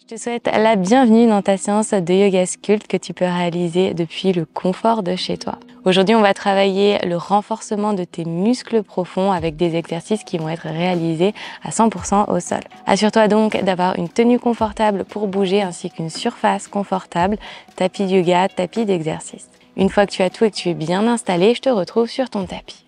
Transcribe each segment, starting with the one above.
Je te souhaite la bienvenue dans ta séance de yoga sculpt que tu peux réaliser depuis le confort de chez toi. Aujourd'hui, on va travailler le renforcement de tes muscles profonds avec des exercices qui vont être réalisés à 100% au sol. Assure-toi donc d'avoir une tenue confortable pour bouger ainsi qu'une surface confortable, tapis de yoga, tapis d'exercice. Une fois que tu as tout et que tu es bien installé, je te retrouve sur ton tapis.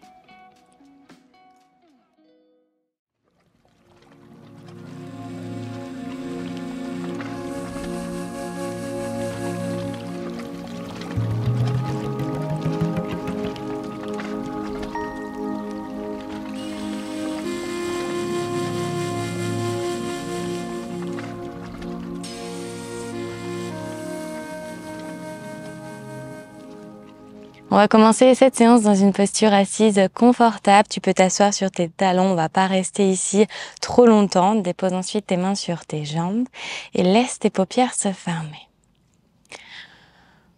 On va commencer cette séance dans une posture assise confortable. Tu peux t'asseoir sur tes talons, on va pas rester ici trop longtemps. Dépose ensuite tes mains sur tes jambes et laisse tes paupières se fermer.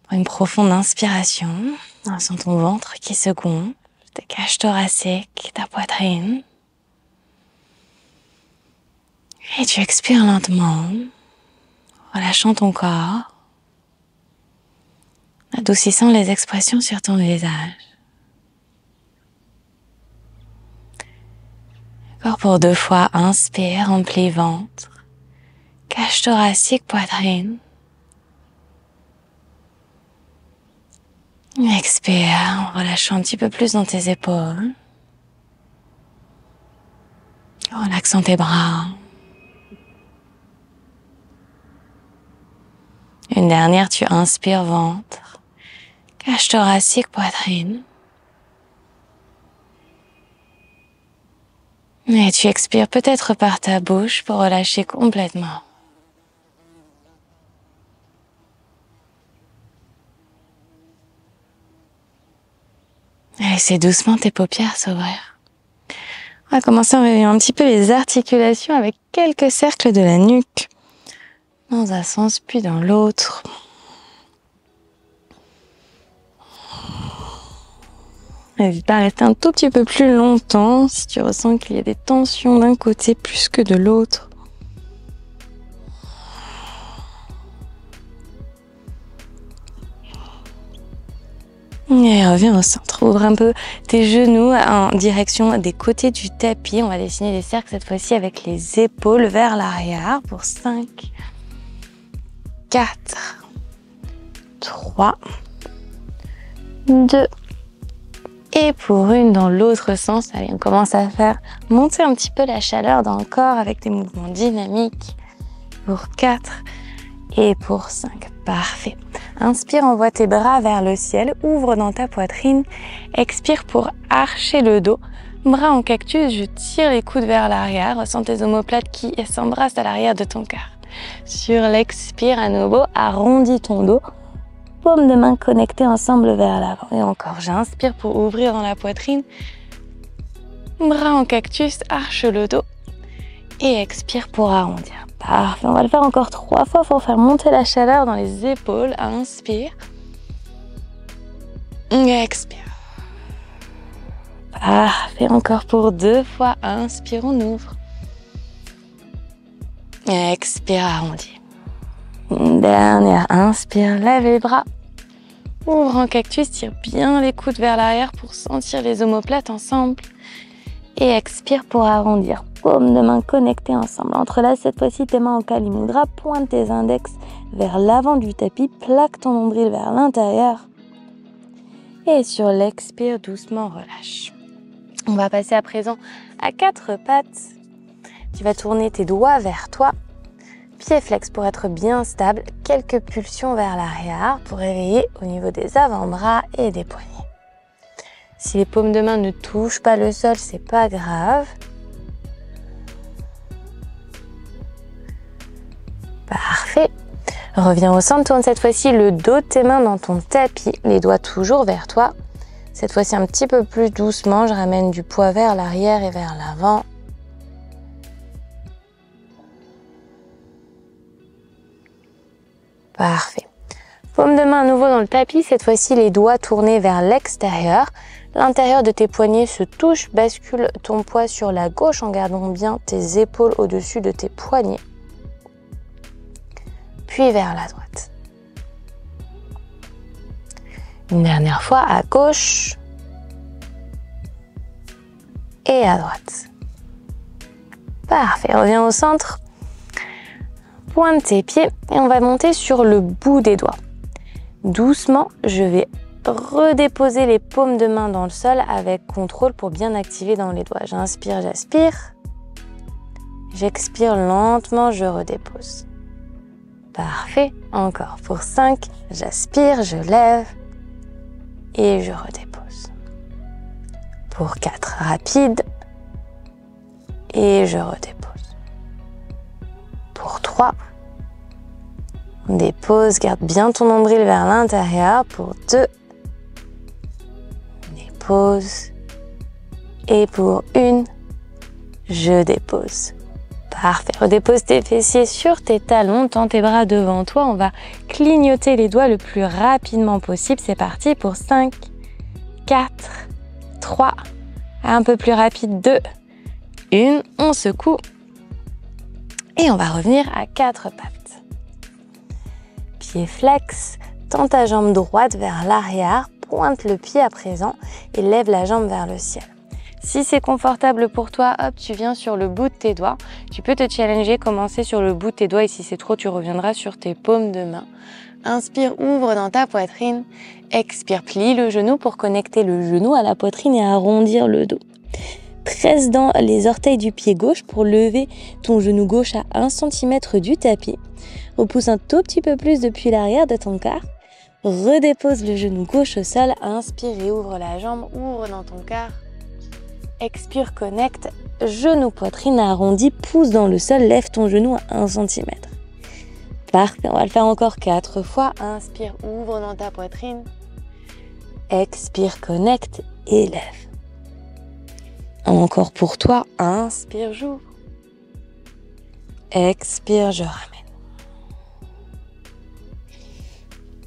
Prends une profonde inspiration. Sens ton ventre qui se gonfle, tes cages thoraciques, ta poitrine. Et tu expires lentement, relâchant ton corps. Adoucissant les expressions sur ton visage. Encore pour 2 fois, inspire, remplis ventre, cage thoracique, poitrine. Expire, en relâchant un petit peu plus dans tes épaules. Relaxant tes bras. Une dernière, tu inspires, ventre. Cage thoracique, poitrine. Et tu expires peut-être par ta bouche pour relâcher complètement. Et laissez doucement tes paupières s'ouvrir. On va commencer en réveillant un petit peu les articulations avec quelques cercles de la nuque. Dans un sens puis dans l'autre. N'hésite pas à rester un tout petit peu plus longtemps si tu ressens qu'il y a des tensions d'un côté plus que de l'autre. Et reviens au centre. Ouvre un peu tes genoux en direction des côtés du tapis. On va dessiner des cercles cette fois-ci avec les épaules vers l'arrière pour 5, 4, 3, 2, et pour une dans l'autre sens. Allez, on commence à faire monter un petit peu la chaleur dans le corps avec des mouvements dynamiques. Pour 4 et pour 5. Parfait. Inspire, envoie tes bras vers le ciel. Ouvre dans ta poitrine. Expire pour archer le dos. Bras en cactus, je tire les coudes vers l'arrière. Ressens tes omoplates qui s'embrassent à l'arrière de ton cœur. Sur l'expire, à nouveau, arrondis ton dos. Paumes de main connectées ensemble vers l'avant. Et encore, j'inspire pour ouvrir dans la poitrine. Bras en cactus, arche le dos. Et expire pour arrondir. Parfait, on va le faire encore 3 fois pour faire monter la chaleur dans les épaules. Inspire. Et expire. Parfait, encore pour 2 fois. Inspire, on ouvre. Et expire, arrondis. Une dernière, inspire, lève les bras. Ouvre en cactus, tire bien les coudes vers l'arrière pour sentir les omoplates ensemble. Et expire pour arrondir. Paumes de main connectées ensemble. Entrelace cette fois-ci tes mains en Kali Mudra. Pointe tes index vers l'avant du tapis. Plaque ton nombril vers l'intérieur. Et sur l'expire, doucement relâche. On va passer à présent à 4 pattes. Tu vas tourner tes doigts vers toi. Pieds flex pour être bien stable. Quelques pulsions vers l'arrière pour réveiller au niveau des avant-bras et des poignets. Si les paumes de main ne touchent pas le sol, c'est pas grave. Parfait. Reviens au centre, tourne cette fois-ci le dos de tes mains dans ton tapis, les doigts toujours vers toi. Cette fois-ci un petit peu plus doucement, je ramène du poids vers l'arrière et vers l'avant. Parfait. Paume de main à nouveau dans le tapis, cette fois-ci les doigts tournés vers l'extérieur. L'intérieur de tes poignets se touche, bascule ton poids sur la gauche en gardant bien tes épaules au-dessus de tes poignets. puis vers la droite. Une dernière fois à gauche et à droite. Parfait, reviens au centre. Pointe tes pieds et on va monter sur le bout des doigts. Doucement, je vais redéposer les paumes de main dans le sol avec contrôle pour bien activer dans les doigts. J'inspire, j'aspire. J'expire lentement, je redépose. Parfait. Encore pour 5. J'aspire, je lève et je redépose. Pour 4, rapide et je redépose. Pour 3, on dépose, garde bien ton nombril vers l'intérieur. Pour 2, on dépose. Et pour 1, je dépose. Parfait. Redépose tes fessiers sur tes talons, tends tes bras devant toi. On va clignoter les doigts le plus rapidement possible. C'est parti pour 5, 4, 3, un peu plus rapide, 2, 1. On secoue et on va revenir à 4 pattes. Pied flex, tends ta jambe droite vers l'arrière, pointe le pied à présent et lève la jambe vers le ciel. Si c'est confortable pour toi, hop, tu viens sur le bout de tes doigts. Tu peux te challenger, commencer sur le bout de tes doigts et si c'est trop, tu reviendras sur tes paumes de main. Inspire, ouvre dans ta poitrine. Expire, plie le genou pour connecter le genou à la poitrine et arrondir le dos. Presse dans les orteils du pied gauche pour lever ton genou gauche à 1 cm du tapis. Repousse un tout petit peu plus depuis l'arrière de ton corps. Redépose le genou gauche au sol. Inspire et ouvre la jambe, ouvre dans ton corps. Expire, connecte, genou, poitrine arrondi, pousse dans le sol, lève ton genou à 1 cm. Parfait, on va le faire encore 4 fois. Inspire, ouvre dans ta poitrine. Expire, connecte et lève. Encore pour toi, inspire, j'ouvre. Expire, je ramène.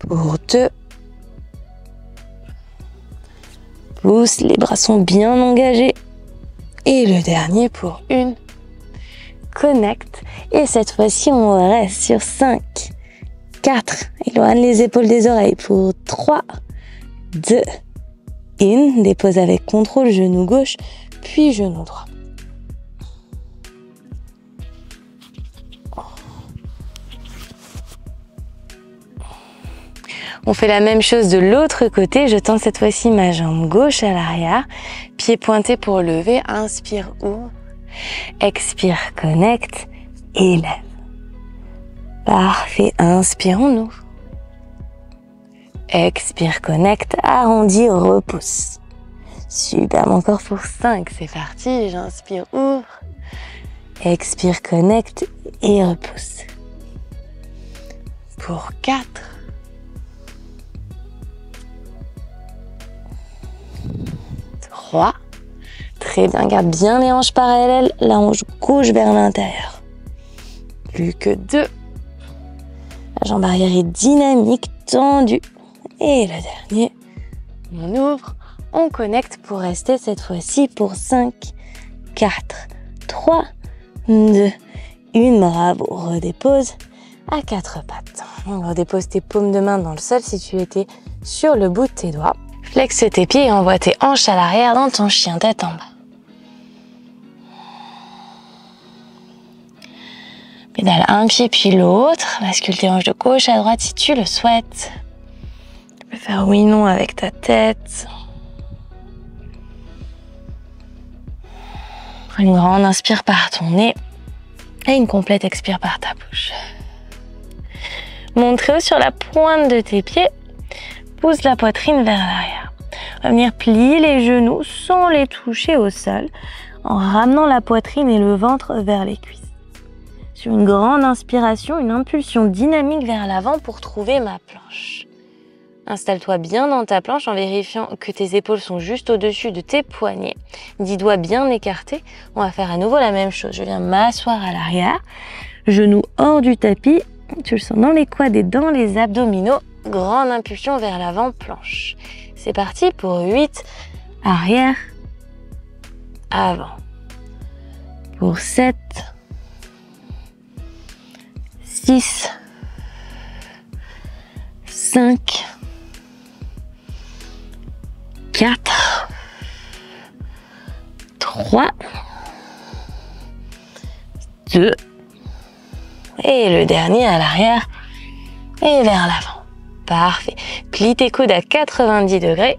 Pour 2. Pousse, les bras sont bien engagés. Et le dernier pour 1. Connecte. Et cette fois-ci, on reste sur 5, 4. Éloigne les épaules des oreilles pour 3, 2, 1. Dépose avec contrôle, genou gauche, puis genou droit. On fait la même chose de l'autre côté. Je tends cette fois-ci ma jambe gauche à l'arrière. Pied pointé pour lever. Inspire, ouvre. Expire, connecte et lève. Parfait. Inspire, on ouvre. Expire, connecte, arrondi, repousse. Super. Encore pour 5. C'est parti. J'inspire, ouvre. Expire, connecte et repousse. Pour 4. 3. Très bien, garde bien les hanches parallèles, la hanche gauche vers l'intérieur. Plus que 2. La jambe arrière est dynamique, tendue. Et le dernier, on ouvre, on connecte pour rester cette fois-ci pour 5, 4, 3, 2, 1. Bravo, redépose à 4 pattes. On redépose tes paumes de main dans le sol si tu étais sur le bout de tes doigts. Flexe tes pieds et envoie tes hanches à l'arrière dans ton chien tête en bas. Pédale un pied puis l'autre. Bascule tes hanches de gauche à droite si tu le souhaites. Tu peux faire oui, non avec ta tête. Prends une grande inspire par ton nez et une complète expire par ta bouche. Monte très haut sur la pointe de tes pieds. Pousse la poitrine vers l'arrière. On va venir plier les genoux sans les toucher au sol en ramenant la poitrine et le ventre vers les cuisses. Sur une grande inspiration, une impulsion dynamique vers l'avant pour trouver ma planche. Installe-toi bien dans ta planche en vérifiant que tes épaules sont juste au-dessus de tes poignets. 10 doigts bien écartés. On va faire à nouveau la même chose. Je viens m'asseoir à l'arrière, genoux hors du tapis. Tu le sens dans les quads et dans les abdominaux. Grande impulsion vers l'avant, planche. C'est parti pour 8, arrière, avant. Pour 7, 6, 5, 4, 3, 2, et le dernier à l'arrière et vers l'avant. Parfait. Plie tes coudes à 90 degrés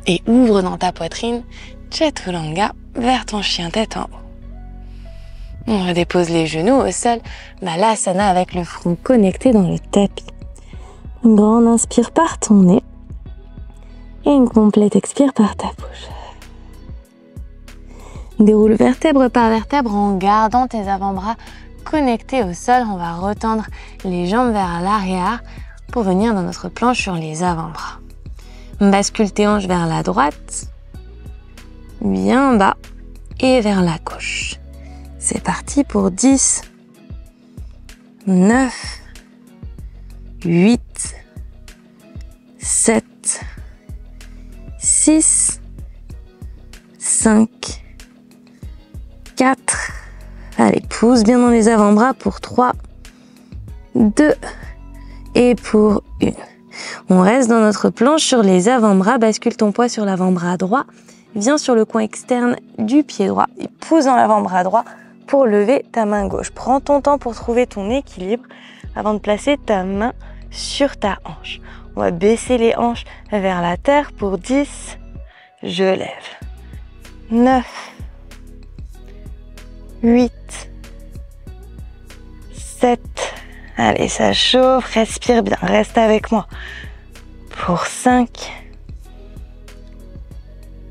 et ouvre dans ta poitrine Chaturanga vers ton chien tête en haut. On redépose les genoux au sol, Balasana avec le front connecté dans le tapis. Une grande inspire par ton nez et une complète expire par ta bouche. Déroule vertèbre par vertèbre en gardant tes avant-bras connectés au sol. On va retendre les jambes vers l'arrière pour venir dans notre planche sur les avant-bras. Bascule tes hanches vers la droite, bien bas et vers la gauche. C'est parti pour 10, 9, 8, 7, 6, 5, 4, allez, pousse bien dans les avant-bras pour 3, 2 et pour 1. On reste dans notre planche sur les avant-bras, bascule ton poids sur l'avant-bras droit, viens sur le coin externe du pied droit et pousse dans l'avant-bras droit pour lever ta main gauche. Prends ton temps pour trouver ton équilibre avant de placer ta main sur ta hanche. On va baisser les hanches vers la terre pour 10, je lève, 9, 8, 7, allez, ça chauffe, respire bien, reste avec moi. Pour 5,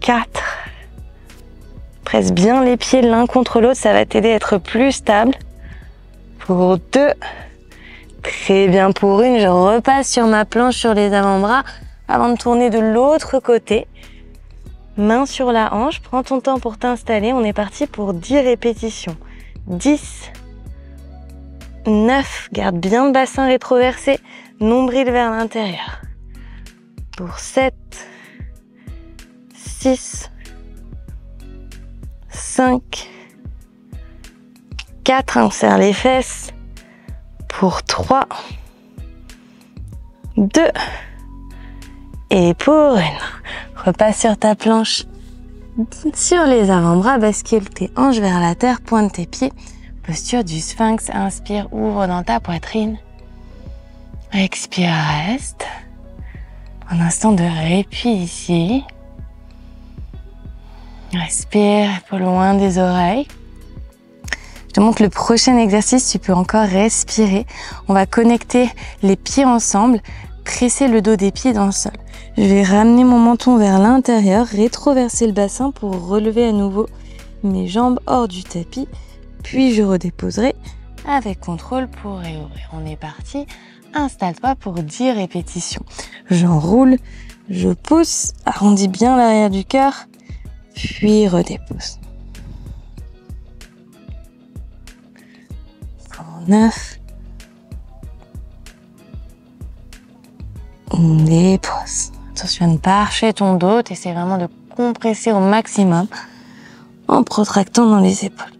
4, presse bien les pieds l'un contre l'autre, ça va t'aider à être plus stable. Pour 2, très bien, pour 1, je repasse sur ma planche sur les avant-bras avant de tourner de l'autre côté. Main sur la hanche, prends ton temps pour t'installer, on est parti pour 10 répétitions. 10, 9, garde bien le bassin rétroversé, nombril vers l'intérieur. Pour 7, 6, 5, 4, on serre les fesses. Pour 3, 2, et pour 1. Repasse sur ta planche, sur les avant-bras, bascule tes hanches vers la terre, pointe tes pieds. Posture du sphinx, inspire, ouvre dans ta poitrine. Expire, reste. Un instant de répit ici. Respire, pas loin des oreilles. Je te montre le prochain exercice, tu peux encore respirer. On va connecter les pieds ensemble, presser le dos des pieds dans le sol. Je vais ramener mon menton vers l'intérieur, rétroverser le bassin pour relever à nouveau mes jambes hors du tapis. Puis je redéposerai avec contrôle pour réouvrir. On est parti. Installe-toi pour 10 répétitions. J'enroule, je pousse, arrondis bien l'arrière du cœur, puis redépose. Pour 9. Dépose. Attention à ne pas archer ton dos, t'essaies vraiment de compresser au maximum en protractant dans les épaules.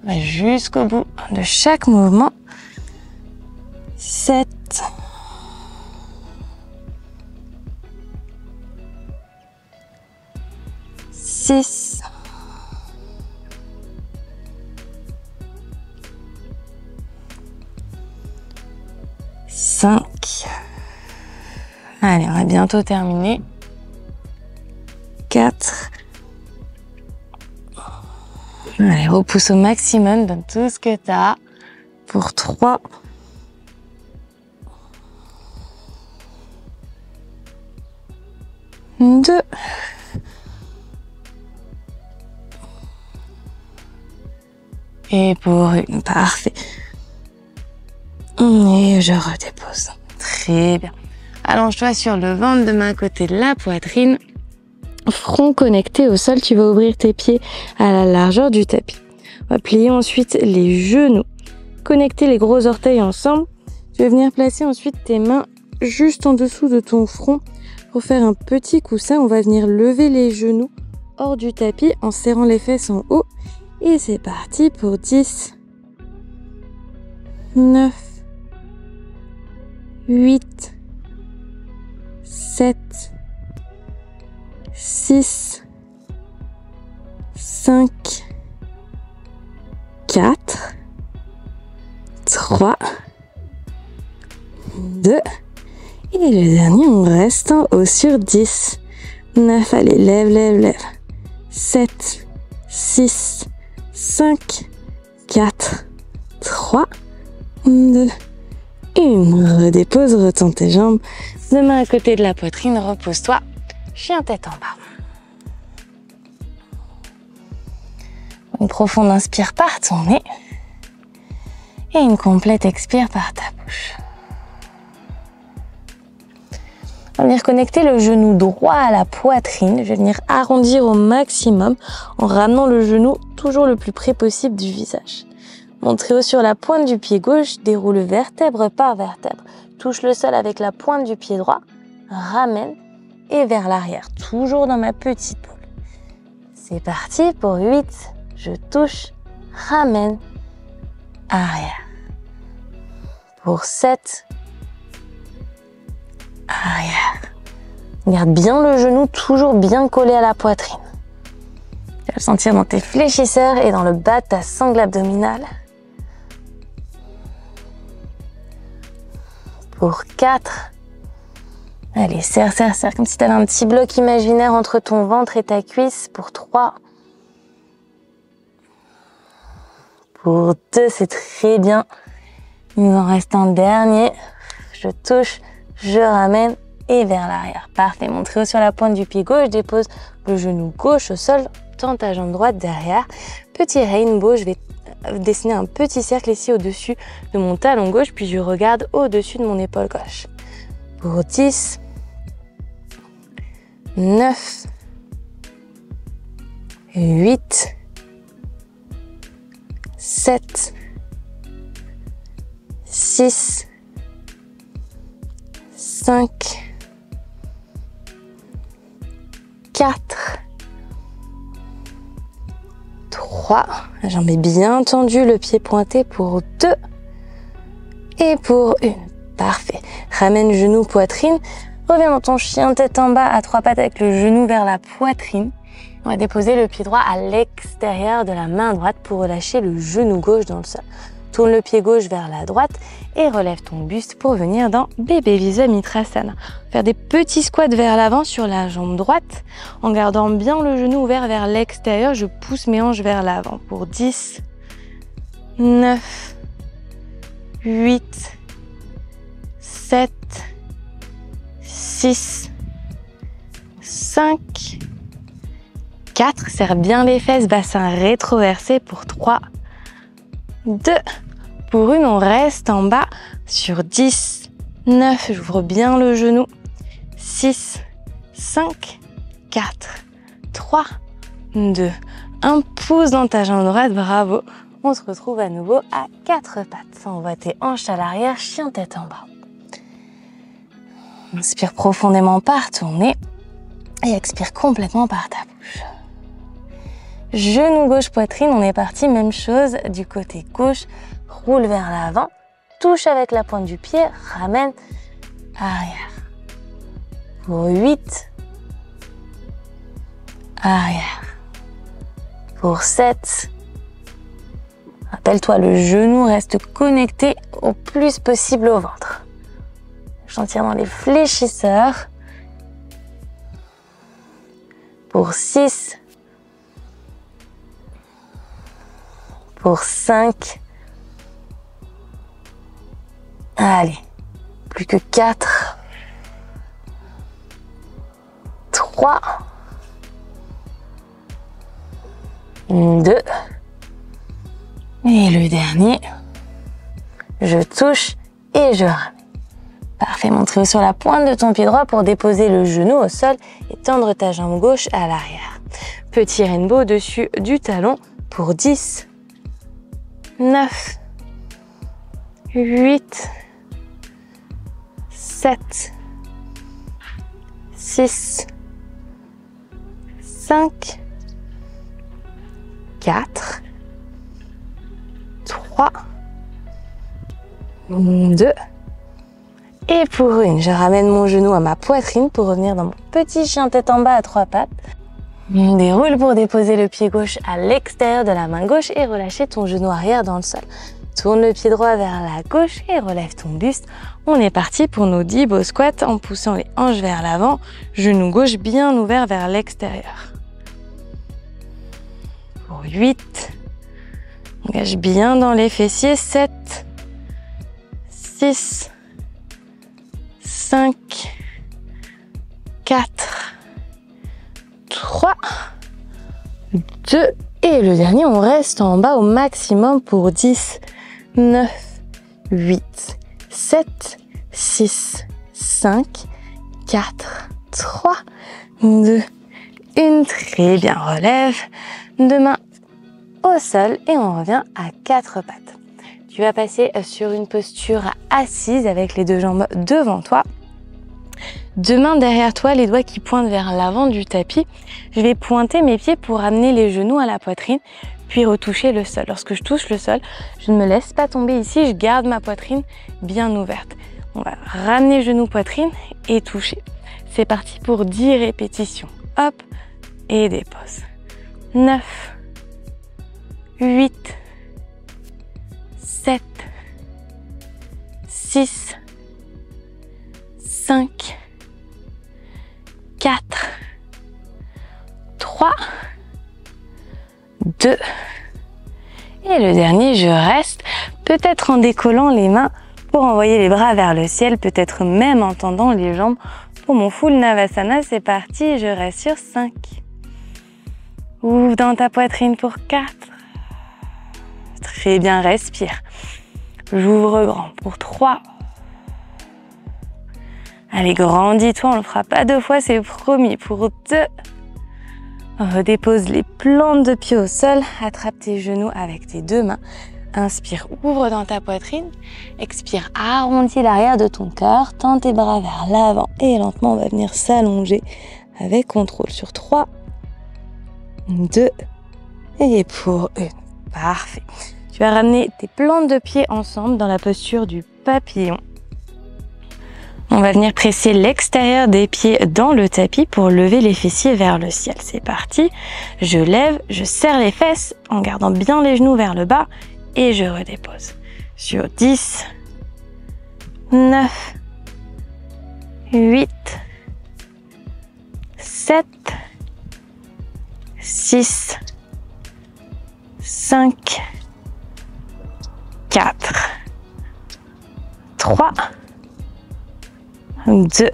Jusqu'au bout de chaque mouvement. 7, 6, 5. Allez, on va bientôt terminer. 4. Allez, repousse au maximum, donne tout ce que tu as. Pour 3. 2. Et pour 1, parfait. Et je redépose. Très bien. Allonge-toi sur le ventre de main à côté de la poitrine. Front connecté au sol, tu vas ouvrir tes pieds à la largeur du tapis. On va plier ensuite les genoux. Connecter les gros orteils ensemble. Tu vas venir placer ensuite tes mains juste en dessous de ton front pour faire un petit coussin. On va venir lever les genoux hors du tapis en serrant les fesses en haut. Et c'est parti pour 10, 9, 8, 7, 6, 5, 4, 3, 2, et le dernier, on reste en haut sur 10. 9, allez, lève, lève, lève. 7, 6, 5, 4, 3, 2, 1. Redépose, retends tes jambes. De main à côté de la poitrine, repose-toi. Chien tête en bas. Une profonde inspire par ton nez. Et une complète expire par ta bouche. On va venir connecter le genou droit à la poitrine. Je vais venir arrondir au maximum en ramenant le genou toujours le plus près possible du visage. Montrez haut sur la pointe du pied gauche, déroule vertèbre par vertèbre. Touche le sol avec la pointe du pied droit, ramène et vers l'arrière, toujours dans ma petite boule. C'est parti pour 8, je touche, ramène, arrière. Pour 7, arrière. Garde bien le genou toujours bien collé à la poitrine. Tu vas le sentir dans tes fléchisseurs et dans le bas de ta sangle abdominale. Pour 4. Allez, serre, serre, serre, comme si tu avais un petit bloc imaginaire entre ton ventre et ta cuisse. Pour 3. Pour 2, c'est très bien. Il nous en reste un dernier. Je touche, je ramène et vers l'arrière. Parfait. Mon trio sur la pointe du pied gauche. Dépose le genou gauche au sol. Tends ta jambe droite derrière. Petit rainbow. Je vais dessiner un petit cercle ici au-dessus de mon talon gauche. Puis je regarde au-dessus de mon épaule gauche. Pour 10, 9, 8, 7, 6, 5, 4, 3, la jambe est bien tendue, le pied pointé pour 2 et pour 1. Parfait. Ramène genou, poitrine. Reviens dans ton chien tête en bas à 3 pattes avec le genou vers la poitrine. On va déposer le pied droit à l'extérieur de la main droite pour relâcher le genou gauche dans le sol. Tourne le pied gauche vers la droite et relève ton buste pour venir dans bébé Visvamitrasana. Faire des petits squats vers l'avant sur la jambe droite en gardant bien le genou ouvert vers l'extérieur. Je pousse mes hanches vers l'avant pour 10, 9, 8, 7, 6, 5, 4. Serre bien les fesses, bassin rétroversé pour 3, 2. Pour 1, on reste en bas sur 10, 9. J'ouvre bien le genou. 6, 5, 4, 3, 2. Un pouce dans ta jambe droite, bravo. On se retrouve à nouveau à 4 pattes. Envoie tes hanches à l'arrière, chien tête en bas. Inspire profondément par ton nez et expire complètement par ta bouche. Genou gauche, poitrine, on est parti, même chose du côté gauche. Roule vers l'avant, touche avec la pointe du pied, ramène, arrière. Pour 8, arrière. Pour 7, rappelle-toi, le genou reste connecté au plus possible au ventre. Sentir dans les fléchisseurs. Pour 6. Pour 5. Allez, plus que 4. 3. 2. Et le dernier. Je touche et je ramène. Parfait, montre sur la pointe de ton pied droit pour déposer le genou au sol et tendre ta jambe gauche à l'arrière. Petit rainbow au-dessus du talon pour 10, 9, 8, 7, 6, 5, 4, 3, 2. Et pour une, je ramène mon genou à ma poitrine pour revenir dans mon petit chien tête en bas à 3 pattes. On déroule pour déposer le pied gauche à l'extérieur de la main gauche et relâcher ton genou arrière dans le sol. Tourne le pied droit vers la gauche et relève ton buste. On est parti pour nos 10 beaux squats en poussant les hanches vers l'avant, genou gauche bien ouvert vers l'extérieur. Pour 8, engage bien dans les fessiers. 7, 6, 5, 4, 3, 2, et le dernier, on reste en bas au maximum pour 10, 9, 8, 7, 6, 5, 4, 3, 2, 1. Très bien, relève. 2 mains au sol et on revient à 4 pattes. Tu vas passer sur une posture assise avec les 2 jambes devant toi. 2 mains derrière toi, les doigts qui pointent vers l'avant du tapis. Je vais pointer mes pieds pour amener les genoux à la poitrine, puis retoucher le sol. Lorsque je touche le sol, je ne me laisse pas tomber ici, je garde ma poitrine bien ouverte. On va ramener genou, poitrine et toucher. C'est parti pour 10 répétitions. Hop, et dépose. 9, 8, 7, 6, 5, 4, 3, 2, et le dernier, je reste, peut-être en décollant les mains pour envoyer les bras vers le ciel, peut-être même en tendant les jambes pour mon full Navasana. C'est parti, je reste sur 5. Ouvre dans ta poitrine pour 4. Très bien, respire. J'ouvre grand pour 3. Allez, grandis-toi, on le fera pas 2 fois, c'est promis. Pour 2. Redépose les plantes de pied au sol. Attrape tes genoux avec tes 2 mains. Inspire, ouvre dans ta poitrine. Expire, arrondis l'arrière de ton cœur. Tends tes bras vers l'avant et lentement, on va venir s'allonger avec contrôle sur 3, 2 et pour 1. Parfait. Tu vas ramener tes plantes de pied ensemble dans la posture du papillon. On va venir presser l'extérieur des pieds dans le tapis pour lever les fessiers vers le ciel. C'est parti. Je lève, je serre les fesses en gardant bien les genoux vers le bas et je redépose. Sur 10, 9, 8, 7, 6, 5, 4, 3, 2,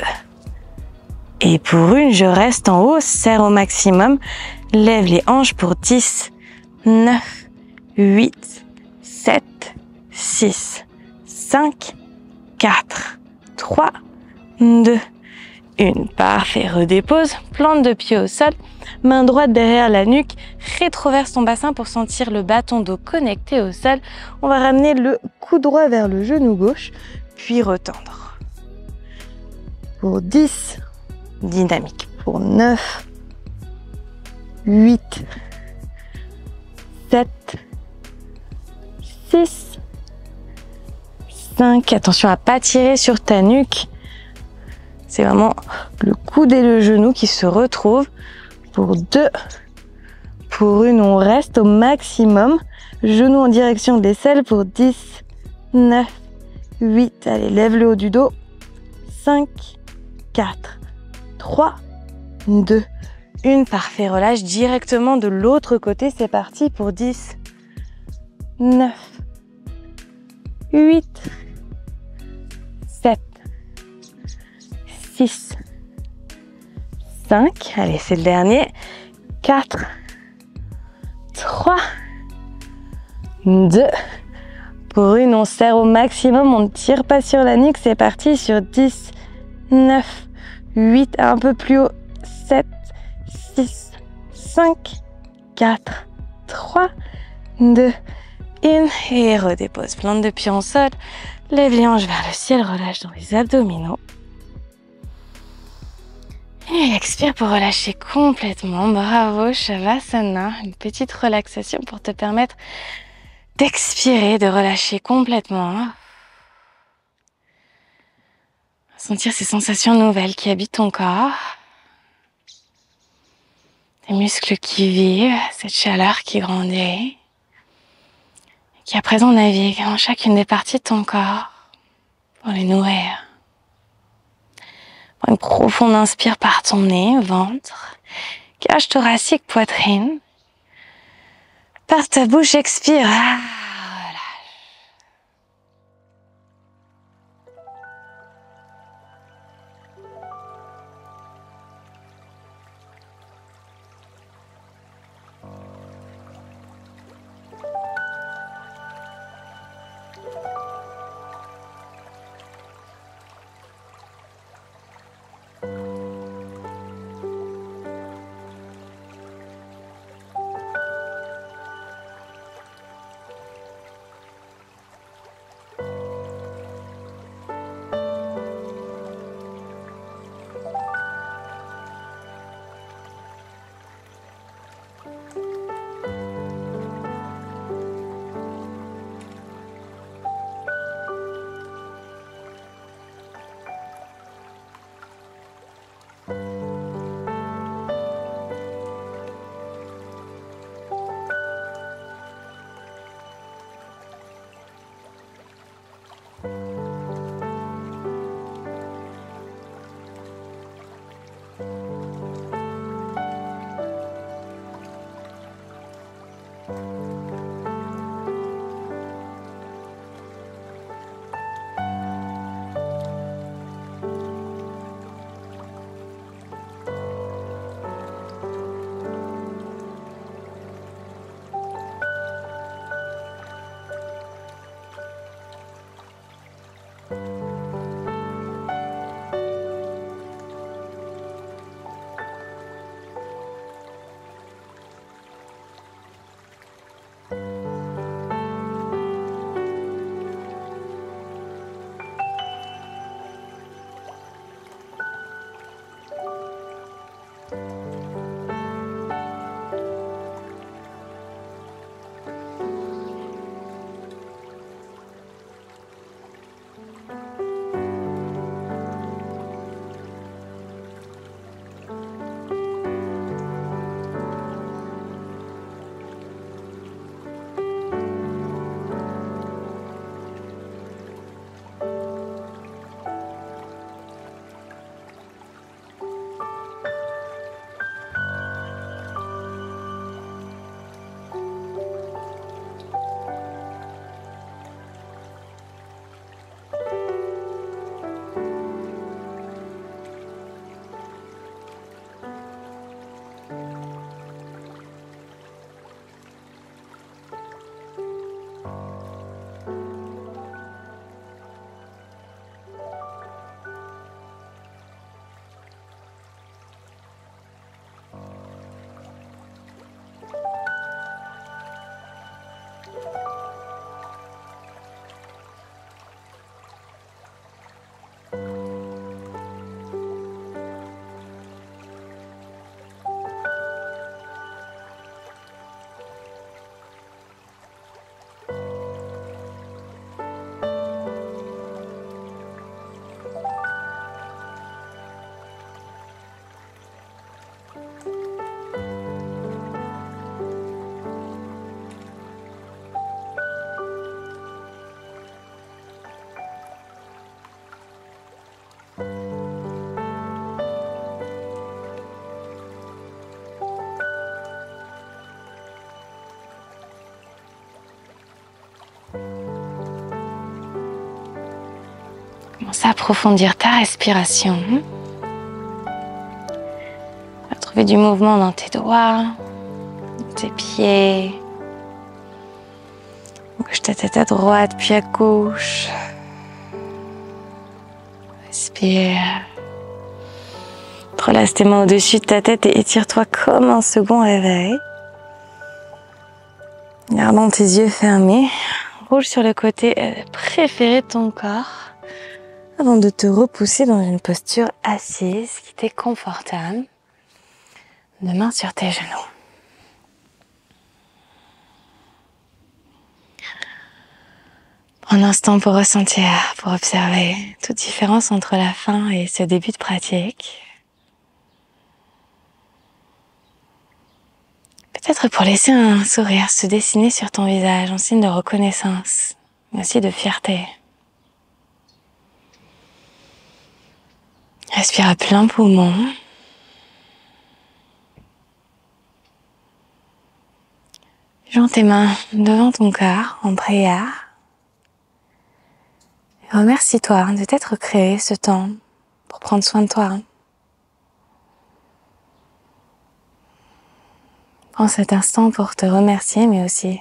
et pour 1, je reste en haut, serre au maximum, lève les hanches pour 10, 9, 8, 7, 6, 5, 4, 3, 2, 1. Parfait, redépose, plante de pied au sol, main droite derrière la nuque, rétroverse ton bassin pour sentir le bâton dos connecté au sol. On va ramener le cou droit vers le genou gauche, puis retendre. Pour 10, dynamique. Pour 9, 8, 7, 6, 5. Attention à pas tirer sur ta nuque. C'est vraiment le coude et le genou qui se retrouvent. Pour 2, pour 1, on reste au maximum. Genou en direction des selles pour 10, 9, 8. Allez, lève le haut du dos. 5, 4, 3, 2, 1. Parfait, relâche directement de l'autre côté. C'est parti pour 10, 9, 8, 7, 6, 5. Allez, c'est le dernier. 4, 3, 2. Pour 1, on serre au maximum. On ne tire pas sur la nuque. C'est parti sur 10, 9, 8, un peu plus haut, 7, 6, 5, 4, 3, 2, 1. Et redépose. Plante de pied en sol. Lève les hanches vers le ciel. Relâche dans les abdominaux. Et expire pour relâcher complètement. Bravo, Shavasana. Une petite relaxation pour te permettre d'expirer, de relâcher complètement. Sentir ces sensations nouvelles qui habitent ton corps. Des muscles qui vivent, cette chaleur qui grandit. Qui à présent navigue dans chacune des parties de ton corps pour les nourrir. Prends une profonde inspire par ton nez, ventre, cage thoracique, poitrine. Par ta bouche, expire. Commence à approfondir ta respiration. À trouver du mouvement dans tes doigts, dans tes pieds. Bouge ta tête à droite puis à gauche. Respire. Relâche tes mains au-dessus de ta tête et étire-toi comme un second réveil. Gardant tes yeux fermés, roule sur le côté préféré de ton corps avant de te repousser dans une posture assise qui t'est confortable. De mains sur tes genoux. Prends un instant pour ressentir, pour observer toute différence entre la fin et ce début de pratique. Peut-être pour laisser un sourire se dessiner sur ton visage en signe de reconnaissance, mais aussi de fierté. Respire à plein poumon. Joins tes mains devant ton cœur en prière. Remercie-toi de t'être créé ce temps pour prendre soin de toi. Prends cet instant pour te remercier, mais aussi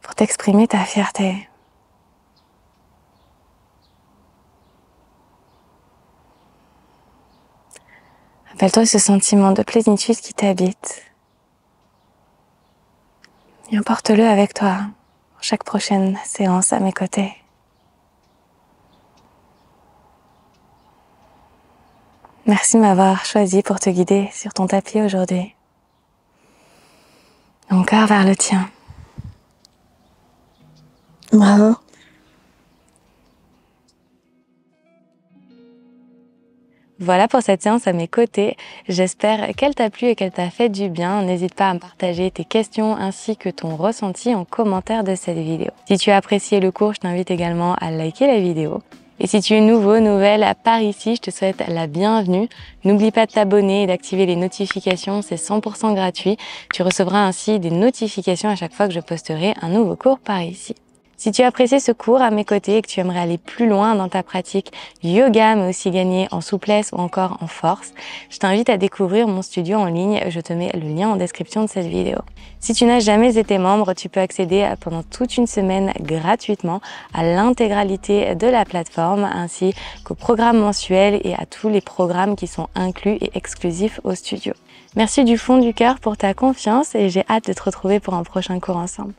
pour t'exprimer ta fierté. Rappelle-toi ce sentiment de plénitude qui t'habite. Et emporte-le avec toi pour chaque prochaine séance à mes côtés. Merci de m'avoir choisi pour te guider sur ton tapis aujourd'hui. Mon cœur vers le tien. Bravo. Voilà pour cette séance à mes côtés. J'espère qu'elle t'a plu et qu'elle t'a fait du bien. N'hésite pas à me partager tes questions ainsi que ton ressenti en commentaire de cette vidéo. Si tu as apprécié le cours, je t'invite également à liker la vidéo. Et si tu es nouvelle par ici, je te souhaite la bienvenue. N'oublie pas de t'abonner et d'activer les notifications, c'est 100% gratuit. Tu recevras ainsi des notifications à chaque fois que je posterai un nouveau cours par ici. Si tu as apprécié ce cours à mes côtés et que tu aimerais aller plus loin dans ta pratique yoga, mais aussi gagner en souplesse ou encore en force, je t'invite à découvrir mon studio en ligne. Je te mets le lien en description de cette vidéo. Si tu n'as jamais été membre, tu peux accéder pendant toute une semaine gratuitement à l'intégralité de la plateforme, ainsi qu'au programme mensuel et à tous les programmes qui sont inclus et exclusifs au studio. Merci du fond du cœur pour ta confiance et j'ai hâte de te retrouver pour un prochain cours ensemble.